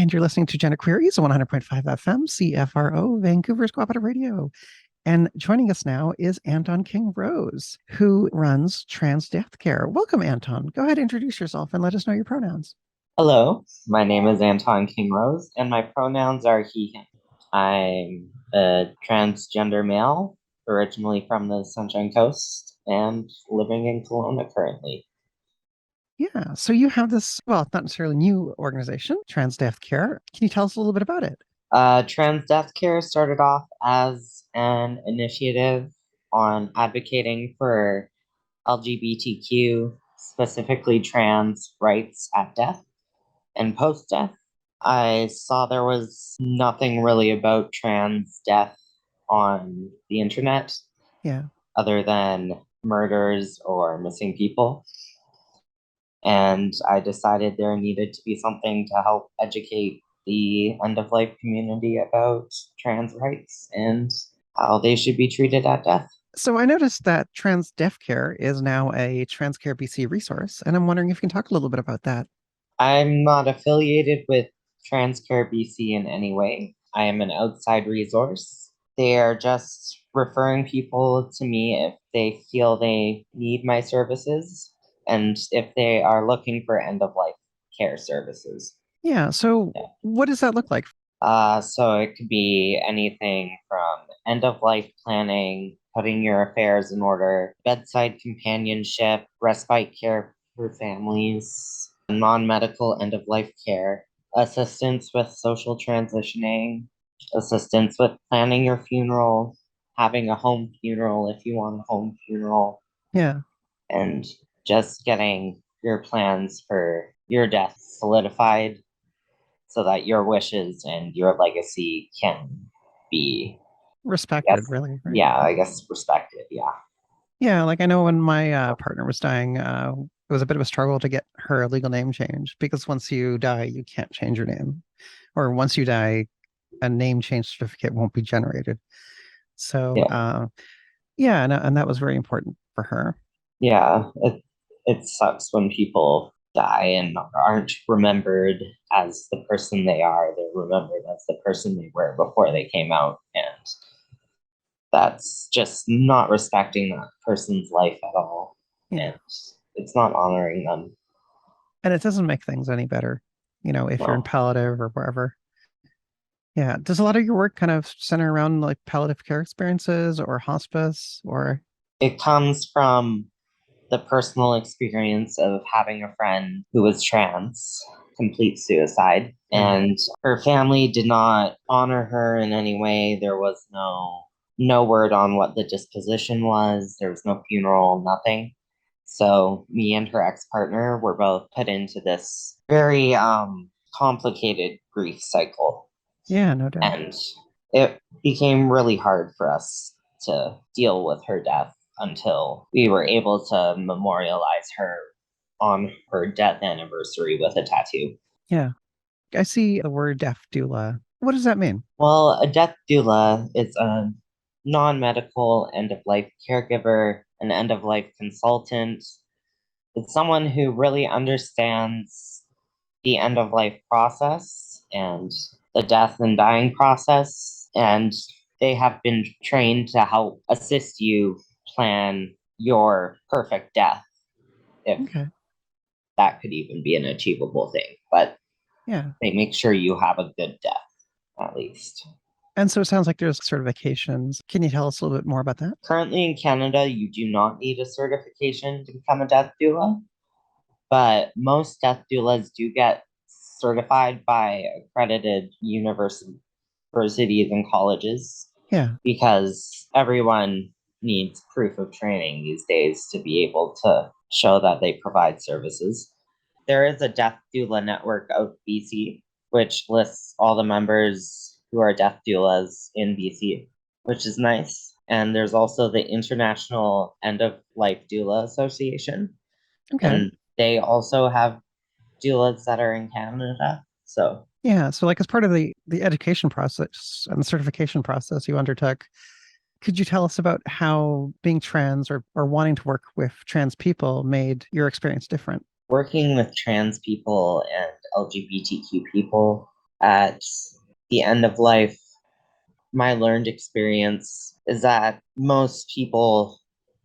And you're listening to Gender Queeries on 100.5 FM, CFRO, Vancouver's Cooperative Radio. And joining us now is Anton King Rose, who runs Trans Death Care. Welcome, Anton. Go ahead, introduce yourself and let us know your pronouns. Hello, my name is Anton Kingrose, and my pronouns are he, him. I'm a transgender male, originally from the Sunshine Coast, and living in Kelowna currently. Yeah, so you have this, well, not necessarily new organization, Trans Death Care. Can you tell us a little bit about it? Trans Death Care started off as an initiative on advocating for LGBTQ, specifically trans rights at death and post-death. I saw there was nothing really about trans death on the internet Yeah, other than murders or missing people. And I decided there needed to be something to help educate the end of life community about trans rights and how they should be treated at death. so I noticed that Trans Deaf Care is now a Transcare BC resource, and I'm wondering if you can talk a little bit about that. I'm not affiliated with Transcare BC in any way. I am an outside resource. They are just referring people to me if they feel they need my services and if they are looking for end of life care services. Yeah, so Yeah. what does that look like? So it could be anything from end of life planning, putting your affairs in order, bedside companionship, respite care for families, non medical end of life care, assistance with social transitioning, assistance with planning your funeral, having a home funeral if you want a home funeral, Yeah, and just getting your plans for your death solidified so that your wishes and your legacy can be, respected, yes, really, right? yeah, I guess respected. Yeah. Yeah, like I know when my partner was dying, it was a bit of a struggle to get her legal name changed because once you die, you can't change your name. Or once you die, a name change certificate won't be generated. So, Yeah. yeah, and that was very important for her. Yeah. It sucks when people die and aren't remembered as the person they are. They're remembered as the person they were before they came out. And that's just not respecting that person's life at all. Yeah. And it's not honoring them. And it doesn't make things any better, if you're in No. palliative or wherever. Yeah. Does a lot of your work kind of center around like palliative care experiences or hospice or It comes from the personal experience of having a friend who was trans complete suicide, yeah. and her family did not honor her in any way. There was no word on what the disposition was. There was no funeral, nothing. So me and her ex-partner were both put into this very complicated grief cycle, Yeah, no doubt. and it became really hard for us to deal with her death until we were able to memorialize her on her death anniversary with a tattoo. Yeah. I see the word deaf doula. What does that mean? Well, a death doula is a non medical end of life caregiver, an end of life consultant. It's someone who really understands the end of life process and the death and dying process. And they have been trained to help assist you plan your perfect death, if Okay. that could even be an achievable thing. But Yeah. they make sure you have a good death, at least. And so it sounds like there's certifications. Can you tell us a little bit more about that? Currently in Canada, you do not need a certification to become a death doula, but most death doulas do get certified by accredited universities and colleges Yeah. because everyone needs proof of training these days to be able to show that they provide services. There is a death doula network of BC, which lists all the members who are death doulas in BC, which is nice. And there's also the International End of Life Doula Association, Okay. and they also have doulas that are in Canada. So Yeah. So like as part of the education process and the certification process you undertook, could you tell us about how being trans or wanting to work with trans people made your experience different? working with trans people and LGBTQ people at the end of life, my learned experience is that most people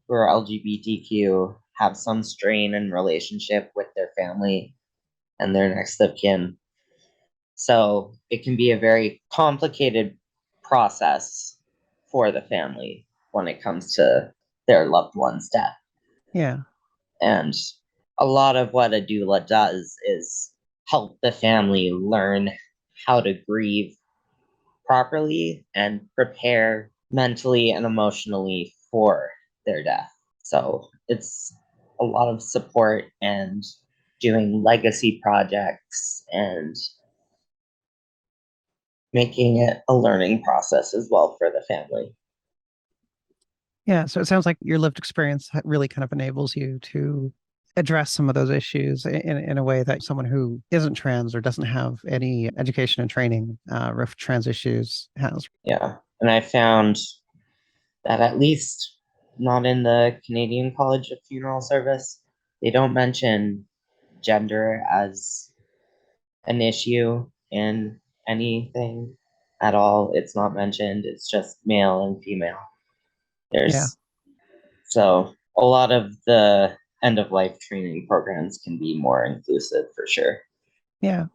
who are LGBTQ have some strain in relationship with their family and their next of kin. So it can be a very complicated process for the family when it comes to their loved one's death. Yeah. And a lot of what a doula does is help the family learn how to grieve properly and prepare mentally and emotionally for their death. So it's a lot of support and doing legacy projects and making it a learning process as well for the family. Yeah. So it sounds like your lived experience really kind of enables you to address some of those issues in a way that someone who isn't trans or doesn't have any education and training with trans issues has. Yeah. And I found that at least not in the Canadian College of Funeral Service, they don't mention gender as an issue in anything at all. It's not mentioned. It's just male and female. Yeah. There's so a lot of the end of life training programs can be more inclusive for sure. Yeah.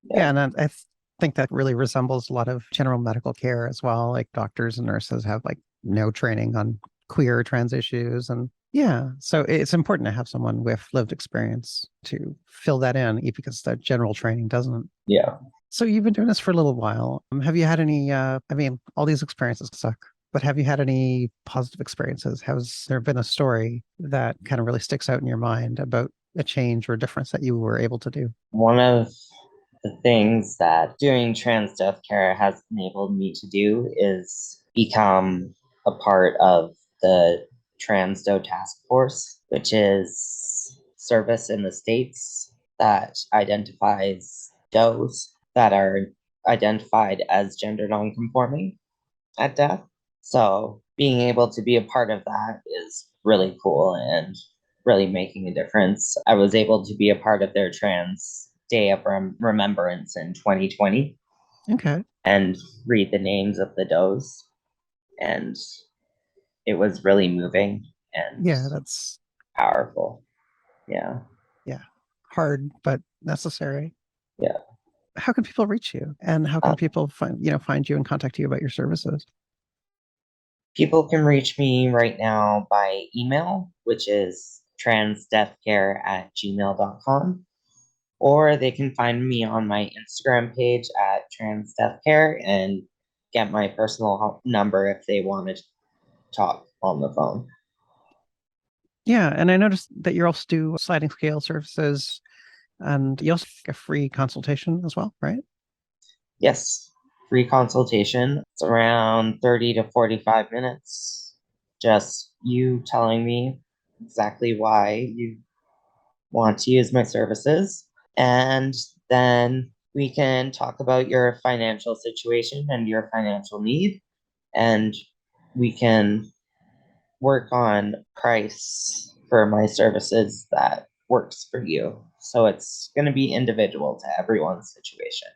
Yeah. Yeah. And think that really resembles a lot of general medical care as well. Like doctors and nurses have like no training on queer trans issues. And yeah, so it's important to have someone with lived experience to fill that in because the general training doesn't. Yeah. So you've been doing this for a little while. Have you had any, I mean, all these experiences suck, but have you had any positive experiences? Has there been a story that kind of really sticks out in your mind about a change or a difference that you were able to do? One of the things that doing trans death care has enabled me to do is become a part of the Trans Doe Task Force, which is service in the States that identifies does that are identified as gender nonconforming at death. So being able to be a part of that is really cool and really making a difference. I was able to be a part of their Trans Day of Remembrance in 2020 Okay. and read the names of the does. And it was really moving and Yeah, that's, powerful. Yeah. yeah, hard, but necessary. Yeah. How can people reach you and how can Uh, people find you and contact you about your services? People can reach me right now by email, which is transdeathcare@gmail.com. Or they can find me on my Instagram page at Trans Death Care and get my personal number if they want to talk on the phone. Yeah, and I noticed that you also do sliding scale services and you also get a free consultation as well, right? Yes, free consultation. It's around 30 to 45 minutes. Just you telling me exactly why you want to use my services. And then we can talk about your financial situation and your financial need. And we can work on price for my services that works for you. So it's going to be individual to everyone's situation.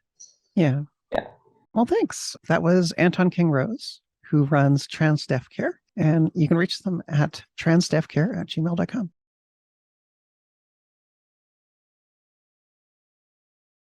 Yeah. Yeah. Well, thanks. That was Anton King Rose, who runs Trans Deaf Care, and you can reach them at transdeafcare@gmail.com.